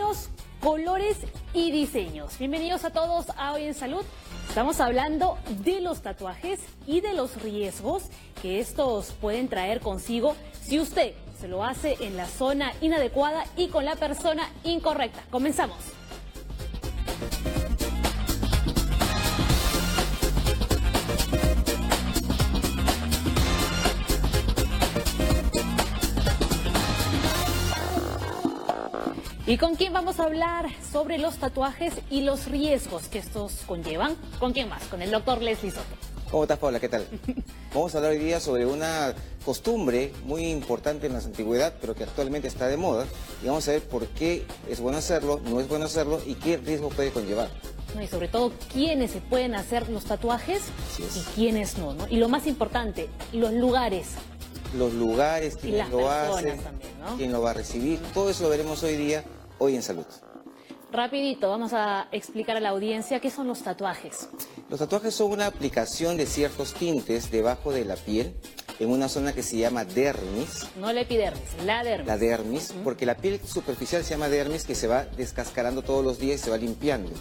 estilos, colores y diseños. Bienvenidos a todos a Hoy en Salud. Estamos hablando de los tatuajes y de los riesgos que estos pueden traer consigo si usted se lo hace en la zona inadecuada y con la persona incorrecta. Comenzamos. ¿Y con quién vamos a hablar sobre los tatuajes y los riesgos que estos conllevan? ¿Con quién más? Con el doctor Leslie Soto. ¿Cómo estás, Paula? ¿Qué tal? Vamos a hablar hoy día sobre una costumbre muy importante en la antigüedad, pero que actualmente está de moda. Y vamos a ver por qué es bueno hacerlo, no es bueno hacerlo y qué riesgo puede conllevar. Y sobre todo, quiénes se pueden hacer los tatuajes y quiénes no, ¿no? Y lo más importante, los lugares. Los lugares, quién lo hace, también, ¿no? Quién lo va a recibir. Todo eso lo veremos hoy día, Hoy en Salud. Rapidito, vamos a explicar a la audiencia qué son los tatuajes. Los tatuajes son una aplicación de ciertos tintes debajo de la piel en una zona que se llama dermis. No la epidermis, la dermis. La dermis, porque la piel superficial se llama dermis, que se va descascarando todos los días y se va limpiando.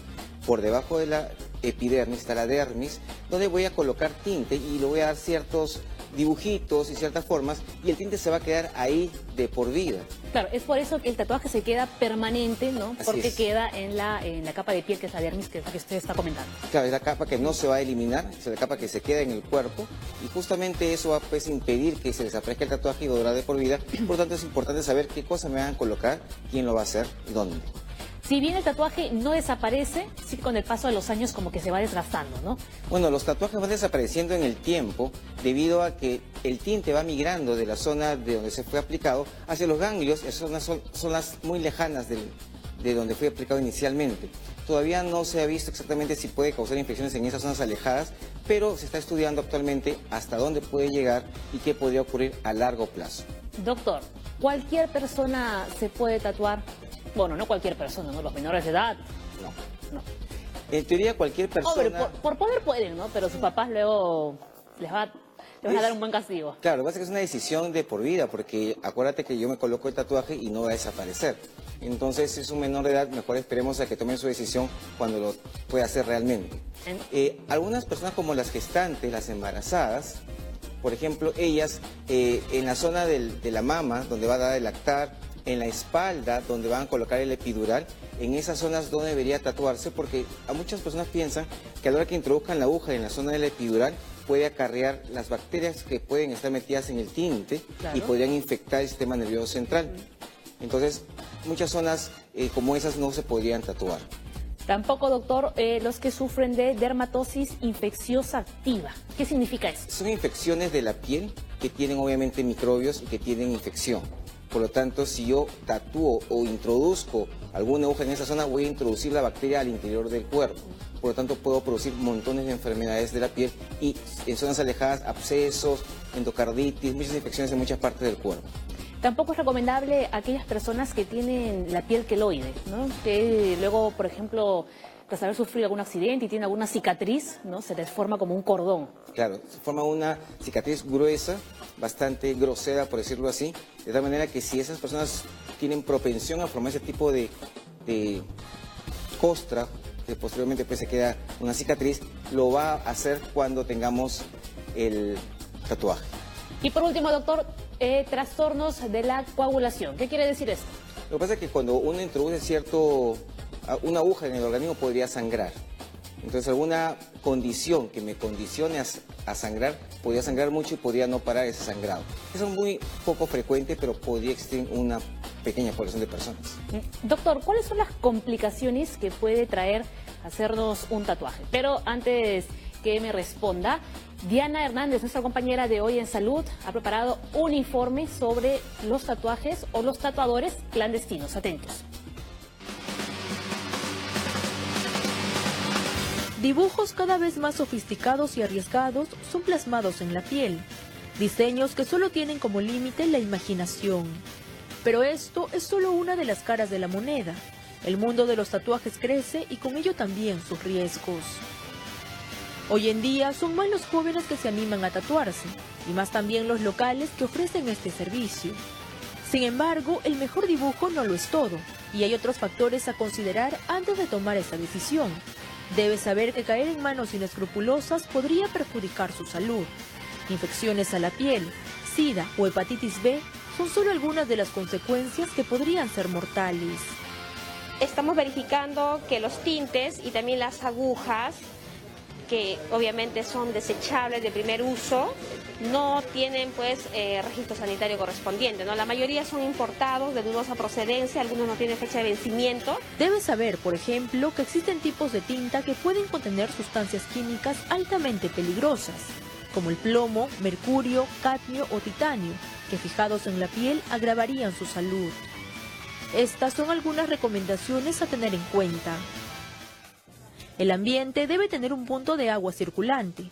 Por debajo de la epidermis está la dermis, donde voy a colocar tinte y le voy a dar ciertos dibujitos y ciertas formas, y el tinte se va a quedar ahí de por vida. Claro, es por eso que el tatuaje se queda permanente, ¿no? Así Porque es. queda en la capa de piel, que es la dermis, que es la que usted está comentando. Claro, es la capa que no se va a eliminar, es la capa que se queda en el cuerpo, y justamente eso va pues, a impedir que se desaparezca el tatuaje y va a durar de por vida. Por lo tanto, es importante saber qué cosa me van a colocar, quién lo va a hacer y dónde. Si bien el tatuaje no desaparece, sí que con el paso de los años como que se va desgastando, ¿no? Bueno, los tatuajes van desapareciendo en el tiempo debido a que el tinte va migrando de la zona de donde se fue aplicado hacia los ganglios. Esas son zonas muy lejanas de donde fue aplicado inicialmente. Todavía no se ha visto exactamente si puede causar infecciones en esas zonas alejadas, pero se está estudiando actualmente hasta dónde puede llegar y qué podría ocurrir a largo plazo. Doctor, ¿cualquier persona se puede tatuar? Bueno, no cualquier persona, ¿no? Los menores de edad. No. En teoría, cualquier persona... Hombre, por poder pueden, ¿no? Pero sus papás luego les van a dar un buen castigo. Claro, lo que pasa es que es una decisión de por vida, porque acuérdate que yo me coloco el tatuaje y no va a desaparecer. Entonces, si es un menor de edad, mejor esperemos a que tomen su decisión cuando lo pueda hacer realmente. Algunas personas como las gestantes, las embarazadas, por ejemplo, ellas en la zona de la mama, donde va a dar el lactar, en la espalda, donde van a colocar el epidural, en esas zonas donde debería tatuarse, porque a muchas personas piensan que a la hora que introduzcan la aguja en la zona del epidural puede acarrear las bacterias que pueden estar metidas en el tinte. Claro. Y podrían infectar el sistema nervioso central. Entonces, muchas zonas como esas no se podrían tatuar. Tampoco, doctor, los que sufren de dermatosis infecciosa activa. ¿Qué significa eso? Son infecciones de la piel que tienen obviamente microbios y que tienen infección. Por lo tanto, si yo tatúo o introduzco alguna aguja en esa zona, voy a introducir la bacteria al interior del cuerpo. Por lo tanto, puedo producir montones de enfermedades de la piel y en zonas alejadas, abscesos, endocarditis, muchas infecciones en muchas partes del cuerpo. Tampoco es recomendable a aquellas personas que tienen la piel queloide, ¿no? Que luego, por ejemplo, tras haber sufrido algún accidente y tiene alguna cicatriz, ¿no? Se les forma como un cordón. Claro, se forma una cicatriz gruesa, bastante grosera, por decirlo así, de tal manera que si esas personas tienen propensión a formar ese tipo de costra, que posteriormente pues, se queda una cicatriz, lo va a hacer cuando tengamos el tatuaje. Y por último, doctor, trastornos de la coagulación. ¿Qué quiere decir esto? Lo que pasa es que cuando uno introduce una aguja en el organismo podría sangrar. Entonces alguna condición que me condicione a sangrar, podría sangrar mucho y podría no parar ese sangrado. Eso es muy poco frecuente, pero podría existir una pequeña población de personas. Doctor, ¿cuáles son las complicaciones que puede traer hacernos un tatuaje? Pero antes que me responda, Diana Hernández, nuestra compañera de Hoy en Salud, ha preparado un informe sobre los tatuajes o los tatuadores clandestinos. Atentos. Dibujos cada vez más sofisticados y arriesgados son plasmados en la piel. Diseños que solo tienen como límite la imaginación. Pero esto es solo una de las caras de la moneda. El mundo de los tatuajes crece y con ello también sus riesgos. Hoy en día son más los jóvenes que se animan a tatuarse, y más también los locales que ofrecen este servicio. Sin embargo, el mejor dibujo no lo es todo. Y hay otros factores a considerar antes de tomar esta decisión. Debe saber que caer en manos inescrupulosas podría perjudicar su salud. Infecciones a la piel, SIDA o hepatitis B son solo algunas de las consecuencias que podrían ser mortales. Estamos verificando que los tintes y también las agujas, que obviamente son desechables de primer uso, no tienen registro sanitario correspondiente, ¿no? La mayoría son importados de dudosa procedencia, algunos no tienen fecha de vencimiento. Debe saber, por ejemplo, que existen tipos de tinta que pueden contener sustancias químicas altamente peligrosas, como el plomo, mercurio, cadmio o titanio, que fijados en la piel agravarían su salud. Estas son algunas recomendaciones a tener en cuenta. El ambiente debe tener un punto de agua circulante,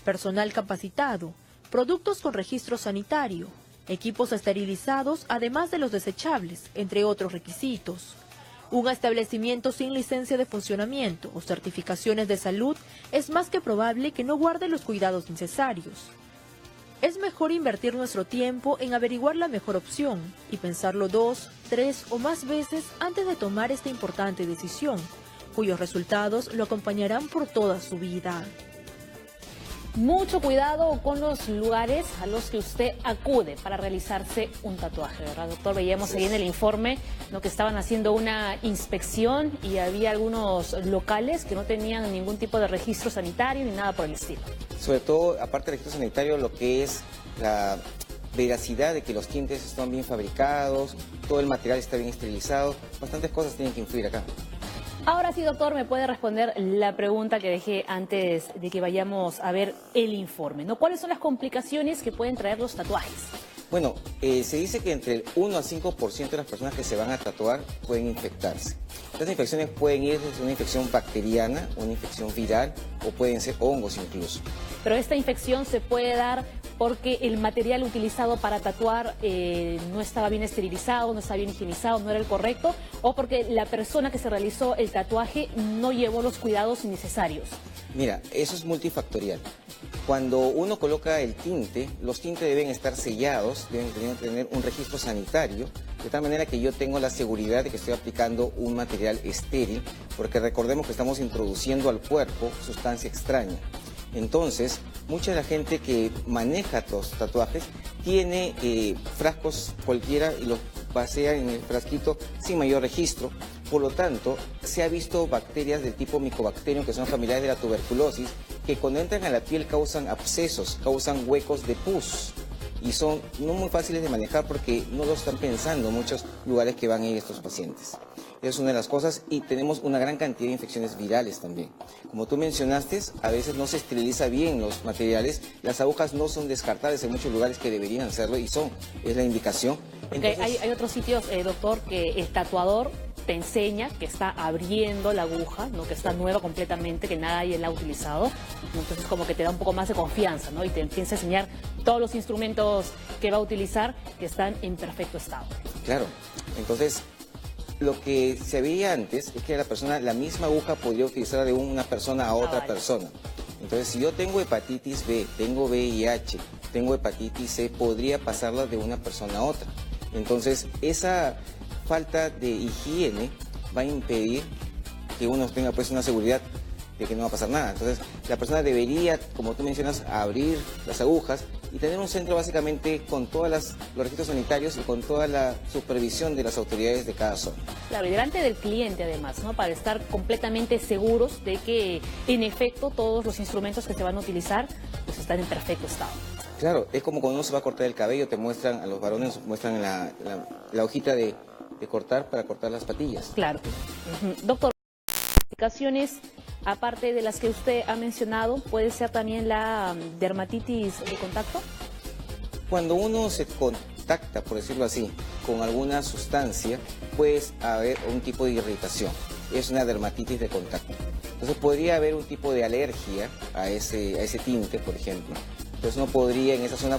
personal capacitado, productos con registro sanitario, equipos esterilizados además de los desechables, entre otros requisitos. Un establecimiento sin licencia de funcionamiento o certificaciones de salud es más que probable que no guarde los cuidados necesarios. Es mejor invertir nuestro tiempo en averiguar la mejor opción y pensarlo 2, 3 o más veces antes de tomar esta importante decisión, cuyos resultados lo acompañarán por toda su vida. Mucho cuidado con los lugares a los que usted acude para realizarse un tatuaje, ¿verdad, doctor? Veíamos ahí en el informe, ¿no?, que estaban haciendo una inspección y había algunos locales que no tenían ningún tipo de registro sanitario ni nada por el estilo. Sobre todo, aparte del registro sanitario, lo que es la veracidad de que los tintes están bien fabricados, todo el material está bien esterilizado, bastantes cosas tienen que influir acá. Ahora sí, doctor, me puede responder la pregunta que dejé antes de que vayamos a ver el informe, ¿no? ¿Cuáles son las complicaciones que pueden traer los tatuajes? Bueno, se dice que entre el 1 a 5% de las personas que se van a tatuar pueden infectarse. Estas infecciones pueden ir desde una infección bacteriana, una infección viral o pueden ser hongos incluso. Pero esta infección se puede dar porque el material utilizado para tatuar no estaba bien esterilizado, no estaba bien higienizado, no era el correcto, o porque la persona que se realizó el tatuaje no llevó los cuidados necesarios. Mira, eso es multifactorial. Cuando uno coloca el tinte, los tintes deben estar sellados, deben tener un registro sanitario, de tal manera que yo tengo la seguridad de que estoy aplicando un material estéril, porque recordemos que estamos introduciendo al cuerpo sustancia extraña. Entonces, mucha de la gente que maneja los tatuajes tiene frascos cualquiera y los vacía en el frasquito sin mayor registro. Por lo tanto, se ha visto bacterias del tipo Mycobacterium, que son familiares de la tuberculosis, que cuando entran a la piel causan abscesos, causan huecos de pus. Y son no muy fáciles de manejar porque no lo están pensando en muchos lugares que van a ir estos pacientes. Esa es una de las cosas, y tenemos una gran cantidad de infecciones virales también. Como tú mencionaste, a veces no se esteriliza bien los materiales, las agujas no son descartables en muchos lugares que deberían hacerlo y es la indicación. Entonces, hay otros sitios, doctor, que el tatuador te enseña que está abriendo la aguja, ¿no?, que está nueva completamente, que nadie la ha utilizado. Entonces como que te da un poco más de confianza, ¿no?, y te empieza a enseñar todos los instrumentos que va a utilizar que están en perfecto estado. Claro, entonces lo que se veía antes es que la misma aguja podría utilizar de una persona a otra persona. Entonces, si yo tengo hepatitis B, tengo VIH, tengo hepatitis C, podría pasarla de una persona a otra. Entonces, esa falta de higiene va a impedir que uno tenga pues una seguridad de que no va a pasar nada. Entonces, la persona debería, como tú mencionas, abrir las agujas y tener un centro básicamente con todos los registros sanitarios y con toda la supervisión de las autoridades de cada zona. Claro, y delante del cliente además, ¿no?, para estar completamente seguros de que en efecto todos los instrumentos que se van a utilizar pues están en perfecto estado. Claro, es como cuando uno se va a cortar el cabello, te muestran, a los varones muestran la hojita de cortar para cortar las patillas. Claro. Doctor, ¿complicaciones aparte de las que usted ha mencionado, puede ser también la dermatitis de contacto? Cuando uno se contacta, por decirlo así, con alguna sustancia, puede haber un tipo de irritación. Es una dermatitis de contacto. Entonces podría haber un tipo de alergia a ese tinte, por ejemplo. Entonces uno podría en esa zona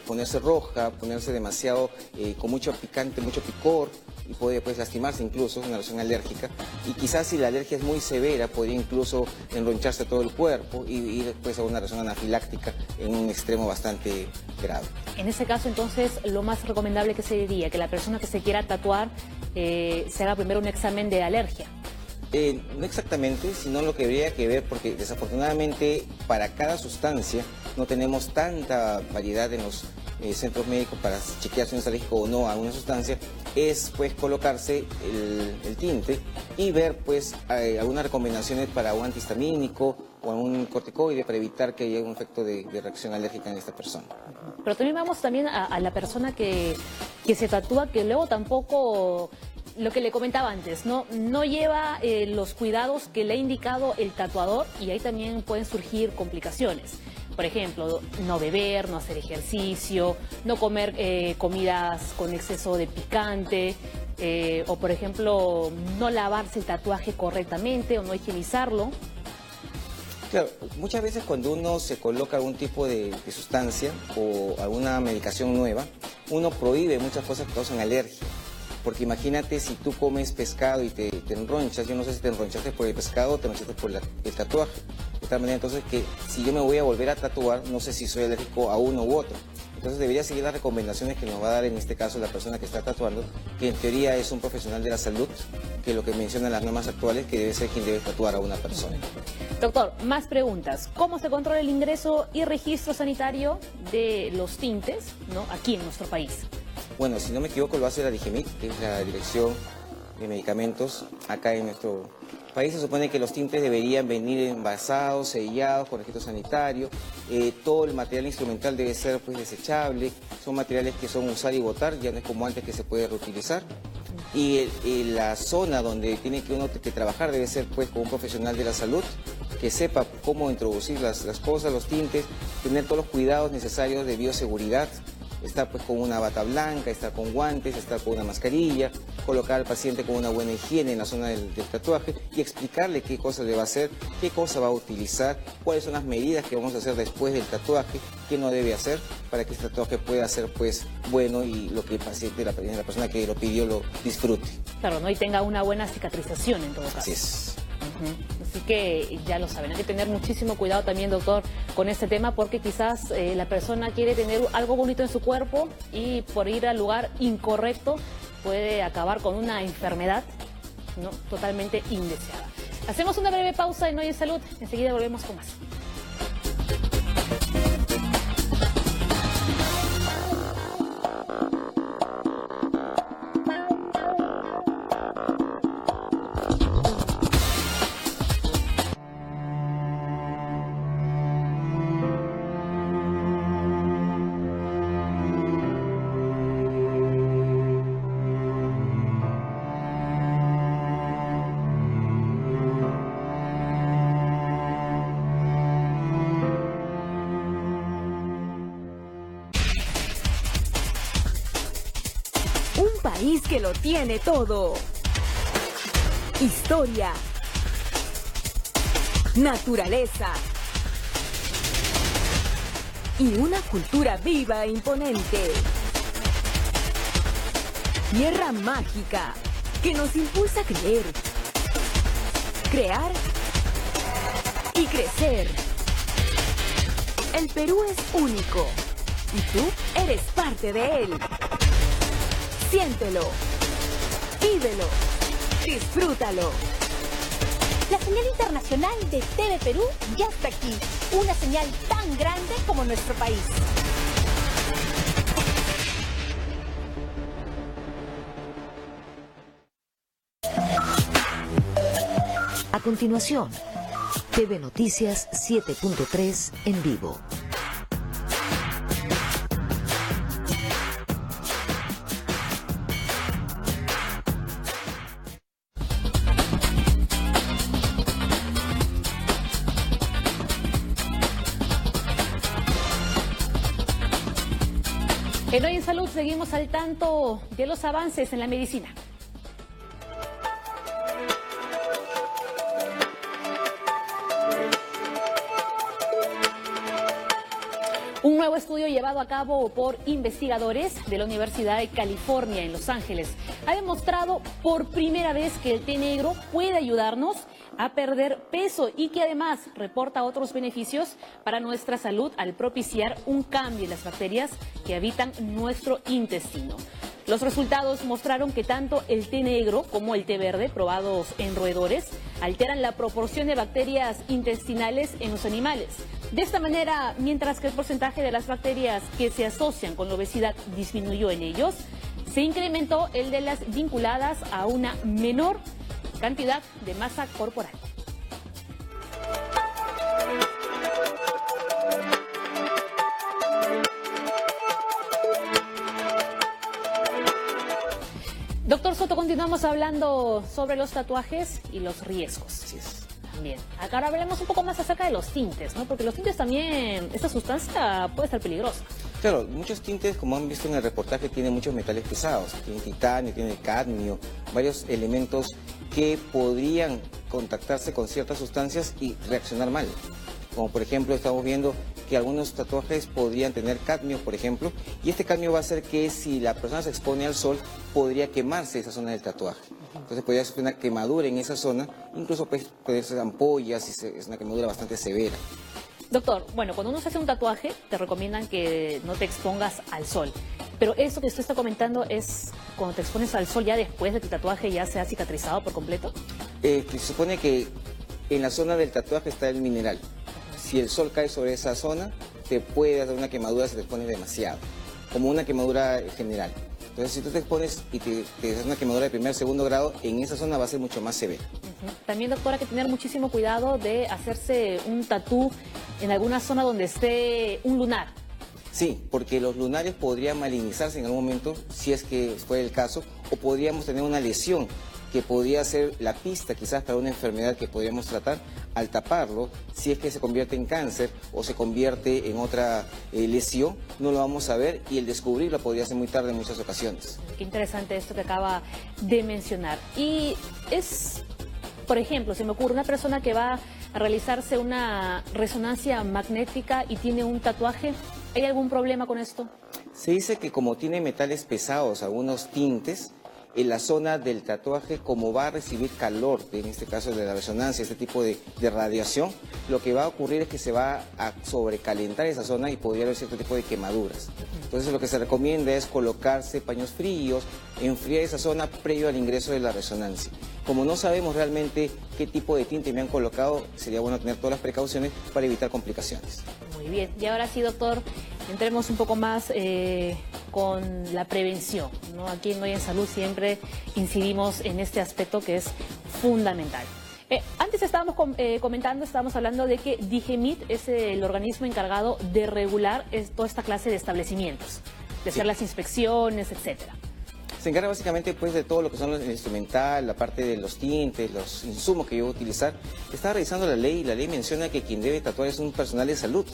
ponerse roja, ponerse demasiado, con mucho picante, mucho picor, y puede pues lastimarse incluso, una reacción alérgica. Y quizás si la alergia es muy severa, podría incluso enroncharse todo el cuerpo y ir pues a una reacción anafiláctica en un extremo bastante grave. En ese caso, entonces, lo más recomendable que se diría, que la persona que se quiera tatuar se haga primero un examen de alergia. No exactamente, sino lo que habría que ver, porque desafortunadamente para cada sustancia no tenemos tanta variedad en los centros médicos para chequear si uno es alérgico o no a una sustancia, es pues colocarse el tinte y ver pues algunas recomendaciones para un antihistamínico o un corticoide para evitar que haya un efecto de reacción alérgica en esta persona. Pero también vamos también a la persona que se tatúa, que luego tampoco... Lo que le comentaba antes, no lleva los cuidados que le ha indicado el tatuador y ahí también pueden surgir complicaciones. Por ejemplo, no beber, no hacer ejercicio, no comer comidas con exceso de picante, o por ejemplo, no lavarse el tatuaje correctamente o no higienizarlo. Claro, muchas veces cuando uno se coloca algún tipo de sustancia o alguna medicación nueva, uno prohíbe muchas cosas que causan alergia. Porque imagínate si tú comes pescado y te enronchas, yo no sé si te enronchaste por el pescado o te enronchaste por el tatuaje. De tal manera entonces que si yo me voy a volver a tatuar, no sé si soy alérgico a uno u otro. Entonces debería seguir las recomendaciones que nos va a dar en este caso la persona que está tatuando, que en teoría es un profesional de la salud, que lo que mencionan las normas actuales, que debe ser quien debe tatuar a una persona. Doctor, más preguntas. ¿Cómo se controla el ingreso y registro sanitario de los tintes, ¿no?, aquí en nuestro país? Bueno, si no me equivoco, lo hace la DIGEMIT, que es la Dirección de Medicamentos acá en nuestro país. Se supone que los tintes deberían venir envasados, sellados, con registro sanitario. Todo el material instrumental debe ser pues desechable. Son materiales que son usar y botar, ya no es como antes que se puede reutilizar. Y la zona donde tiene que uno que trabajar debe ser pues con un profesional de la salud que sepa cómo introducir las cosas, los tintes, tener todos los cuidados necesarios de bioseguridad. Estar pues con una bata blanca, estar con guantes, estar con una mascarilla, colocar al paciente con una buena higiene en la zona del tatuaje y explicarle qué cosa le va a hacer, qué cosa va a utilizar, cuáles son las medidas que vamos a hacer después del tatuaje, qué no debe hacer para que este tatuaje pueda ser pues bueno y lo que el paciente, la persona que lo pidió, lo disfrute. Claro, ¿no? Y tenga una buena cicatrización en todo caso. Así es. Así que ya lo saben, hay que tener muchísimo cuidado también, doctor, con este tema, porque quizás la persona quiere tener algo bonito en su cuerpo y por ir al lugar incorrecto puede acabar con una enfermedad, ¿no?, totalmente indeseada. Hacemos una breve pausa en Hoy en Salud, enseguida volvemos con más. País que lo tiene todo. Historia, naturaleza y una cultura viva e imponente. Tierra mágica que nos impulsa a creer, crear y crecer. El Perú es único y tú eres parte de él. Siéntelo, vívelo, disfrútalo. La señal internacional de TV Perú ya está aquí. Una señal tan grande como nuestro país. A continuación, TV Noticias 7.3 en vivo. En Hoy en Salud seguimos al tanto de los avances en la medicina. Un nuevo estudio llevado a cabo por investigadores de la Universidad de California en Los Ángeles ha demostrado por primera vez que el té negro puede ayudarnos a perder peso y que además reporta otros beneficios para nuestra salud al propiciar un cambio en las bacterias que habitan nuestro intestino. Los resultados mostraron que tanto el té negro como el té verde, probados en roedores, alteran la proporción de bacterias intestinales en los animales. De esta manera, mientras que el porcentaje de las bacterias que se asocian con la obesidad disminuyó en ellos, se incrementó el de las vinculadas a una menor cantidad de masa corporal. Doctor Soto, continuamos hablando sobre los tatuajes y los riesgos. Así es. Bien, acá ahora hablemos un poco más acerca de los tintes, ¿no? Porque los tintes también, esta sustancia puede ser peligrosa. Claro, muchos tintes, como han visto en el reportaje, tienen muchos metales pesados. Tiene titanio, tiene cadmio, varios elementos que podrían contactarse con ciertas sustancias y reaccionar mal. Como por ejemplo, estamos viendo que algunos tatuajes podrían tener cadmio, por ejemplo, y este cadmio va a hacer que si la persona se expone al sol, podría quemarse esa zona del tatuaje. Entonces podría ser una quemadura en esa zona, incluso puede ser ampollas, y es una quemadura bastante severa. Doctor, bueno, cuando uno se hace un tatuaje, te recomiendan que no te expongas al sol. Pero eso que usted está comentando es cuando te expones al sol ya después de que el tatuaje ya se ha cicatrizado por completo. Se supone que en la zona del tatuaje está el mineral. Si el sol cae sobre esa zona, te puede dar una quemadura si te expones demasiado, como una quemadura general. Entonces, si tú te expones y te das una quemadura de primer, segundo grado, en esa zona va a ser mucho más severa. También, doctor, hay que tener muchísimo cuidado de hacerse un tatú en alguna zona donde esté un lunar. Sí, porque los lunares podrían malignizarse en algún momento, si es que fuera el caso, o podríamos tener una lesión que podría ser la pista quizás para una enfermedad que podríamos tratar al taparlo. Si es que se convierte en cáncer o se convierte en otra lesión, no lo vamos a ver y el descubrirlo podría ser muy tarde en muchas ocasiones. Qué interesante esto que acaba de mencionar. Y es, por ejemplo, se me ocurre una persona que va a realizarse una resonancia magnética y tiene un tatuaje. ¿Hay algún problema con esto? Se dice que como tiene metales pesados, algunos tintes, en la zona del tatuaje, como va a recibir calor, en este caso de la resonancia, este tipo de radiación, lo que va a ocurrir es que se va a sobrecalentar esa zona y podría haber cierto tipo de quemaduras. Entonces lo que se recomienda es colocarse paños fríos, enfriar esa zona previo al ingreso de la resonancia. Como no sabemos realmente qué tipo de tinte me han colocado, sería bueno tener todas las precauciones para evitar complicaciones. Muy bien, y ahora sí, doctor, entremos un poco más con la prevención, ¿no? Aquí en Hoy en Salud siempre incidimos en este aspecto que es fundamental. Antes estábamos estábamos hablando de que DIGEMIT es el organismo encargado de regular toda esta clase de establecimientos, de hacer las inspecciones, etcétera. Se encarga básicamente pues de todo lo que son el instrumental, la parte de los tintes, los insumos que yo voy a utilizar. Estaba revisando la ley y la ley menciona que quien debe tatuar es un personal de salud.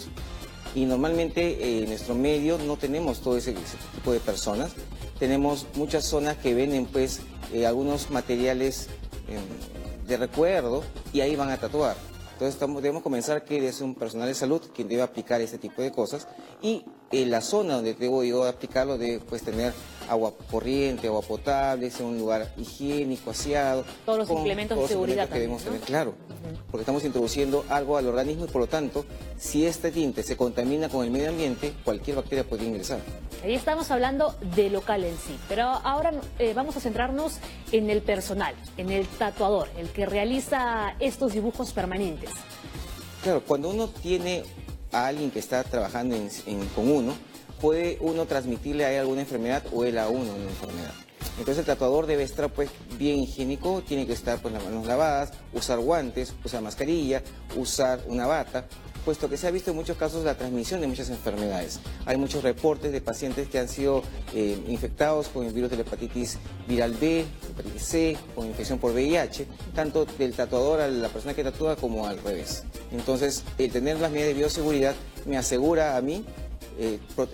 Y normalmente en nuestro medio no tenemos todo ese tipo de personas. Tenemos muchas zonas que venden pues algunos materiales de recuerdo y ahí van a tatuar. Entonces debemos comenzar que es un personal de salud quien debe aplicar este tipo de cosas y en la zona donde debo yo aplicarlo debe pues tener agua corriente, agua potable, ser un lugar higiénico, aseado. Todos los implementos de seguridad que debemos también, ¿no? tener, claro, porque estamos introduciendo algo al organismo y por lo tanto, si este tinte se contamina con el medio ambiente, cualquier bacteria puede ingresar. Ahí estamos hablando de local en sí, pero ahora vamos a centrarnos en el personal, en el tatuador, el que realiza estos dibujos permanentes. Claro, cuando uno tiene a alguien que está trabajando con uno, puede uno transmitirle a él alguna enfermedad o él a uno una enfermedad. Entonces el tatuador debe estar pues bien higiénico, tiene que estar pues las manos lavadas, usar guantes, usar mascarilla, usar una bata, puesto que se ha visto en muchos casos la transmisión de muchas enfermedades. Hay muchos reportes de pacientes que han sido infectados con el virus de la hepatitis viral B, hepatitis C, con infección por VIH, tanto del tatuador a la persona que tatúa como al revés. Entonces, el tener las medidas de bioseguridad me asegura a mí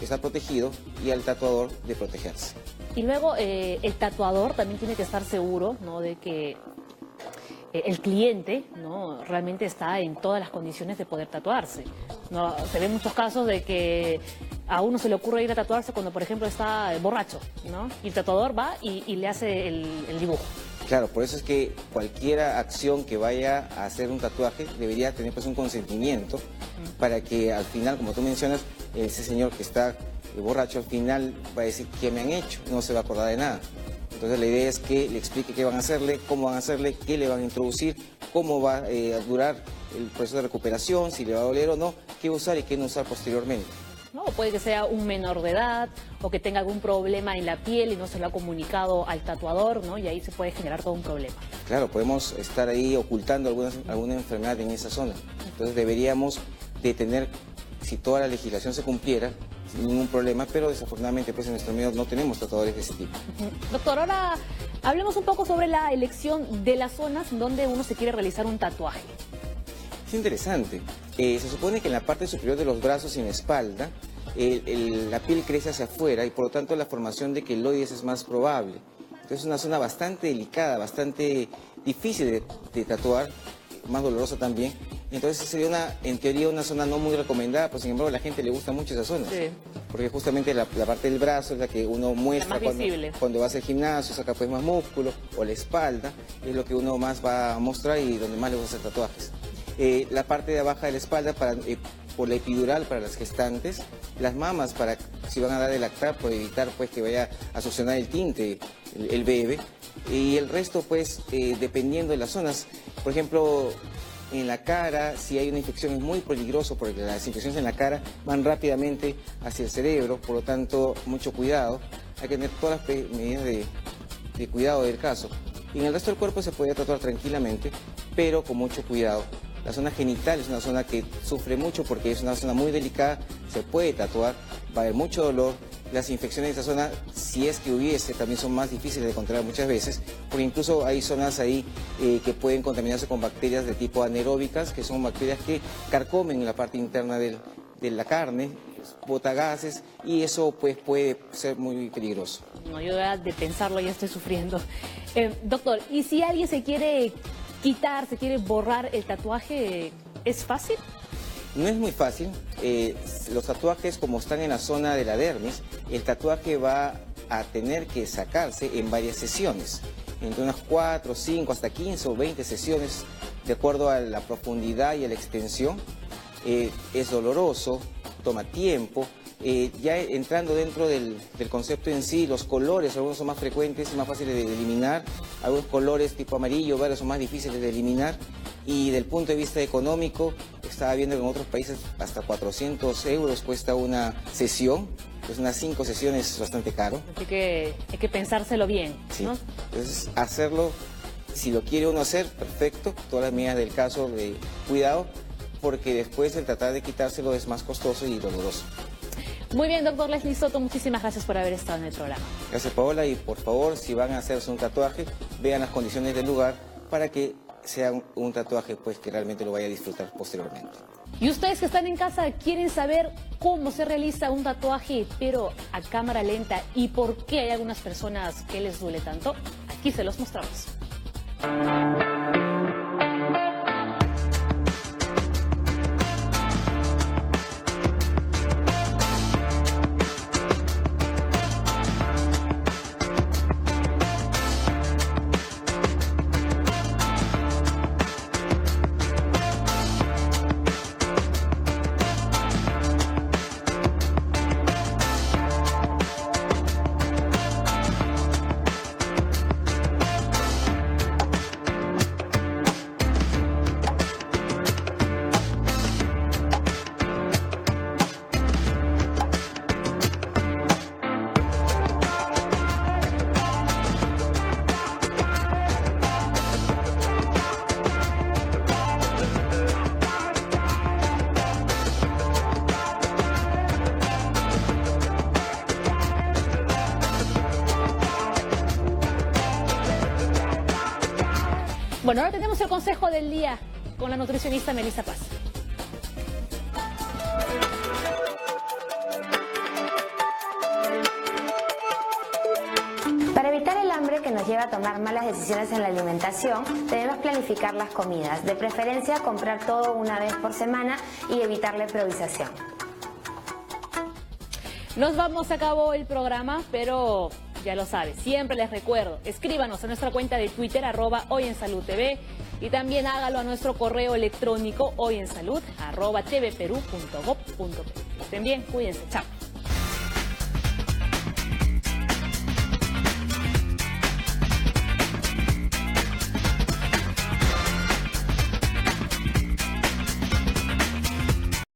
estar protegido y al tatuador de protegerse. Y luego el tatuador también tiene que estar seguro, ¿no?, de que el cliente, ¿no?, realmente está en todas las condiciones de poder tatuarse. ¿No? Se ven muchos casos de que a uno se le ocurre ir a tatuarse cuando, por ejemplo, está borracho, ¿no? Y el tatuador va y le hace el dibujo. Claro, por eso es que cualquier acción que vaya a hacer un tatuaje debería tener pues un consentimiento para que al final, como tú mencionas, ese señor que está borracho, al final va a decir qué me han hecho, no se va a acordar de nada. Entonces la idea es que le explique qué van a hacerle, cómo van a hacerle, qué le van a introducir, cómo va a durar el proceso de recuperación, si le va a doler o no, qué usar y qué no usar posteriormente. ¿No? Puede que sea un menor de edad o que tenga algún problema en la piel y no se lo ha comunicado al tatuador, ¿no? Y ahí se puede generar todo un problema. Claro, podemos estar ahí ocultando alguna enfermedad en esa zona. Entonces deberíamos de tener, si toda la legislación se cumpliera, sin ningún problema, pero desafortunadamente pues en nuestro medio no tenemos tatuadores de ese tipo. Doctor, ahora hablemos un poco sobre la elección de las zonas donde uno se quiere realizar un tatuaje. Es interesante. Se supone que en la parte superior de los brazos y en la espalda, la piel crece hacia afuera y por lo tanto la formación de queloides es más probable. Entonces es una zona bastante delicada, bastante difícil de tatuar, más dolorosa también. Entonces sería en teoría una zona no muy recomendada, pero sin embargo a la gente le gusta mucho esa zona. Sí. Porque justamente la parte del brazo es la que uno muestra cuando va a hacer gimnasio, saca pues más músculo, o la espalda, es lo que uno más va a mostrar y donde más le gusta hacer tatuajes. La parte de abajo de la espalda por la epidural para las gestantes, las mamas para si van a dar de lactar, por evitar pues que vaya a succionar el tinte el bebé, y el resto pues dependiendo de las zonas. Por ejemplo, en la cara, si hay una infección es muy peligroso porque las infecciones en la cara van rápidamente hacia el cerebro, por lo tanto mucho cuidado, hay que tener todas las medidas de cuidado del caso. Y en el resto del cuerpo se puede tatuar tranquilamente, pero con mucho cuidado. La zona genital es una zona que sufre mucho porque es una zona muy delicada, se puede tatuar, va a haber mucho dolor. Las infecciones de esa zona, si es que hubiese, también son más difíciles de controlar muchas veces, porque incluso hay zonas ahí que pueden contaminarse con bacterias de tipo anaeróbicas, que son bacterias que carcomen la parte interna de la carne, bota gases, y eso pues puede ser muy peligroso. No, yo de pensarlo ya estoy sufriendo. Doctor, ¿y si alguien se quiere quitar, se quiere borrar el tatuaje, es fácil? No es muy fácil. Los tatuajes, como están en la zona de la dermis, el tatuaje va a tener que sacarse en varias sesiones, entre unas 4, 5, hasta 15 o 20 sesiones, de acuerdo a la profundidad y a la extensión. Es doloroso, toma tiempo. Ya entrando dentro del concepto en sí, los colores, algunos son más frecuentes y más fáciles de eliminar, algunos colores tipo amarillo, verde son más difíciles de eliminar, y del punto de vista económico, estaba viendo que en otros países hasta 400 euros cuesta una sesión, pues unas 5 sesiones es bastante caro. Así que hay que pensárselo bien, sí, ¿no? Entonces hacerlo, si lo quiere uno hacer, perfecto, todas las medidas del caso de cuidado, porque después el tratar de quitárselo es más costoso y doloroso. Muy bien, doctor Leslie Soto, muchísimas gracias por haber estado en el programa. Gracias, Paola, y por favor, si van a hacerse un tatuaje, vean las condiciones del lugar para que sea un tatuaje pues que realmente lo vaya a disfrutar posteriormente. Y ustedes que están en casa quieren saber cómo se realiza un tatuaje, pero a cámara lenta, y por qué hay algunas personas que les duele tanto, aquí se los mostramos. Bueno, ahora tenemos el consejo del día con la nutricionista Melissa Paz. Para evitar el hambre que nos lleva a tomar malas decisiones en la alimentación, debemos planificar las comidas, de preferencia comprar todo una vez por semana y evitar la improvisación. Nos vamos, se acabó el programa, pero ya lo sabes, siempre les recuerdo, escríbanos a nuestra cuenta de Twitter, @hoyensaludtv, y también hágalo a nuestro correo electrónico hoyensalud@tvperú.gov.p. Estén bien, cuídense, chao.